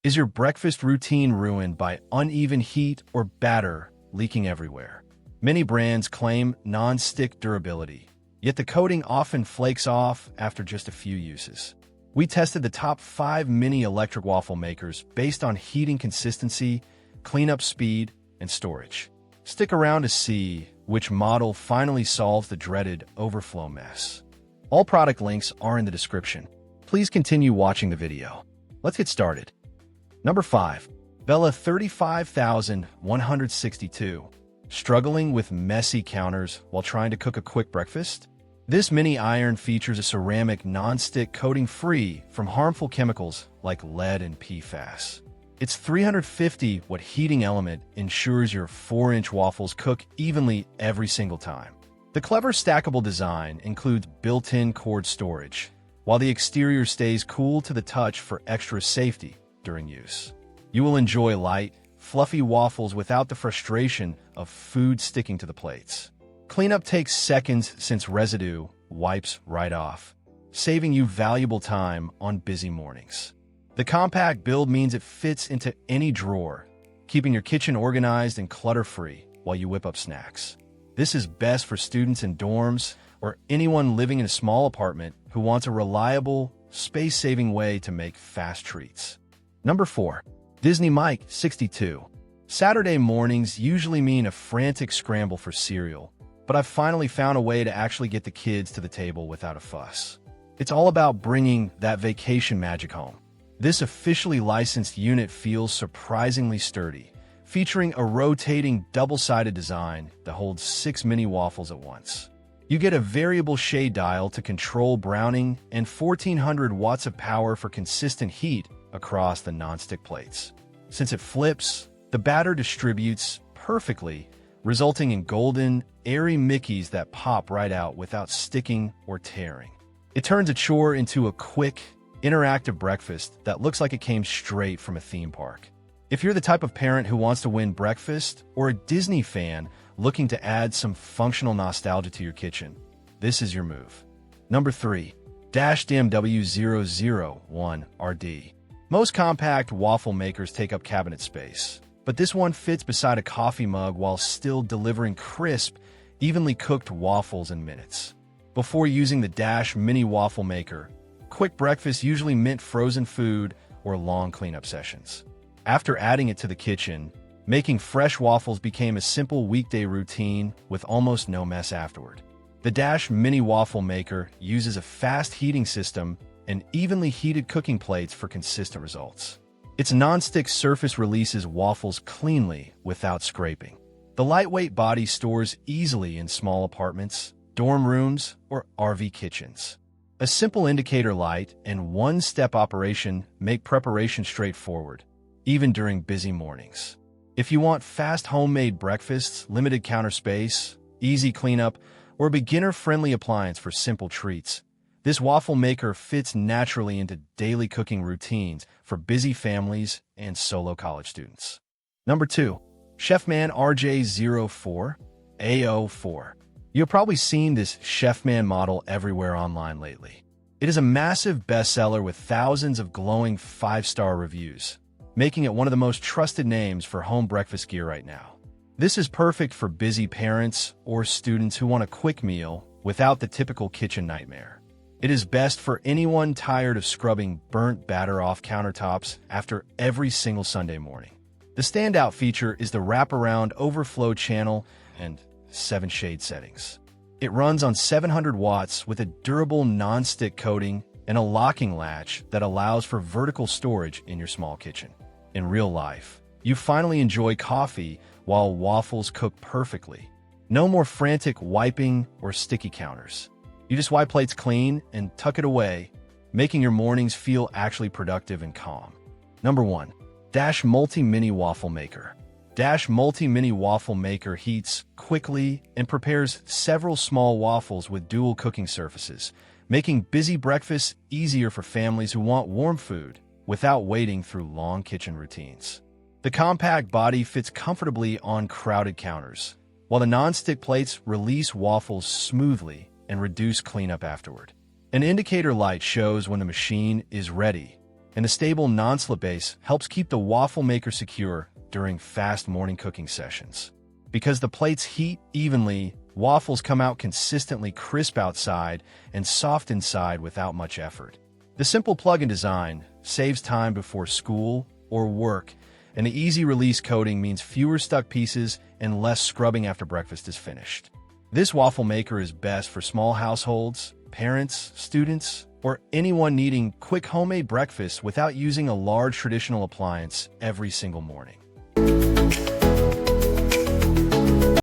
Is your breakfast routine ruined by uneven heat or batter leaking everywhere? Many brands claim non-stick durability, yet the coating often flakes off after just a few uses. We tested the top 5 mini electric waffle makers based on heating consistency, cleanup speed, and storage. Stick around to see which model finally solves the dreaded overflow mess. All product links are in the description. Please continue watching the video. Let's get started. Number 5. Bella 35162. Struggling with messy counters while trying to cook a quick breakfast? This mini iron features a ceramic non-stick coating free from harmful chemicals like lead and PFAS. Its 350-watt heating element ensures your 4-inch waffles cook evenly every single time. The clever stackable design includes built-in cord storage, while the exterior stays cool to the touch for extra safety during use. You will enjoy light, fluffy waffles without the frustration of food sticking to the plates. Cleanup takes seconds since residue wipes right off, saving you valuable time on busy mornings. The compact build means it fits into any drawer, keeping your kitchen organized and clutter-free while you whip up snacks. This is best for students in dorms or anyone living in a small apartment who wants a reliable, space-saving way to make fast treats. Number 4. Disney Mike 62. Saturday mornings usually mean a frantic scramble for cereal, but I've finally found a way to actually get the kids to the table without a fuss. It's all about bringing that vacation magic home. This officially licensed unit feels surprisingly sturdy, featuring a rotating double-sided design that holds 6 mini waffles at once. You get a variable shade dial to control browning and 1400 watts of power for consistent heat across the nonstick plates. Since it flips, the batter distributes perfectly, resulting in golden, airy Mickeys that pop right out without sticking or tearing. It turns a chore into a quick, interactive breakfast that looks like it came straight from a theme park. If you're the type of parent who wants to win breakfast or a Disney fan looking to add some functional nostalgia to your kitchen, this is your move. Number 3. DMW001RD. Most compact waffle makers take up cabinet space, but this one fits beside a coffee mug while still delivering crisp, evenly cooked waffles in minutes. Before using the Dash Mini Waffle Maker, quick breakfasts usually meant frozen food or long cleanup sessions. After adding it to the kitchen, making fresh waffles became a simple weekday routine with almost no mess afterward. The Dash Mini Waffle Maker uses a fast heating system and evenly heated cooking plates for consistent results. Its non-stick surface releases waffles cleanly without scraping. The lightweight body stores easily in small apartments, dorm rooms, or RV kitchens. A simple indicator light and one-step operation make preparation straightforward, even during busy mornings. If you want fast homemade breakfasts, limited counter space, easy cleanup, or a beginner-friendly appliance for simple treats, this waffle maker fits naturally into daily cooking routines for busy families and solo college students. Number 2. Chefman RJ04AO4. You've probably seen this Chefman model everywhere online lately. It is a massive bestseller with thousands of glowing 5-star reviews, making it one of the most trusted names for home breakfast gear right now. This is perfect for busy parents or students who want a quick meal without the typical kitchen nightmare. It is best for anyone tired of scrubbing burnt batter off countertops after every single Sunday morning. The standout feature is the wraparound overflow channel and 7-shade settings. It runs on 700 watts with a durable non-stick coating and a locking latch that allows for vertical storage in your small kitchen. In real life, you finally enjoy coffee while waffles cook perfectly. No more frantic wiping or sticky counters. You just wipe plates clean and tuck it away, making your mornings feel actually productive and calm. Number 1. Dash Multi-Mini Waffle Maker. Dash Multi-Mini Waffle Maker heats quickly and prepares several small waffles with dual cooking surfaces, making busy breakfasts easier for families who want warm food without waiting through long kitchen routines. The compact body fits comfortably on crowded counters, while the non-stick plates release waffles smoothly and reduce cleanup afterward. An indicator light shows when the machine is ready, and the stable non-slip base helps keep the waffle maker secure during fast morning cooking sessions. Because the plates heat evenly, waffles come out consistently crisp outside and soft inside without much effort. The simple plug-in design saves time before school or work, and the easy release coating means fewer stuck pieces and less scrubbing after breakfast is finished. This waffle maker is best for small households, parents, students, or anyone needing quick homemade breakfast without using a large traditional appliance every single morning.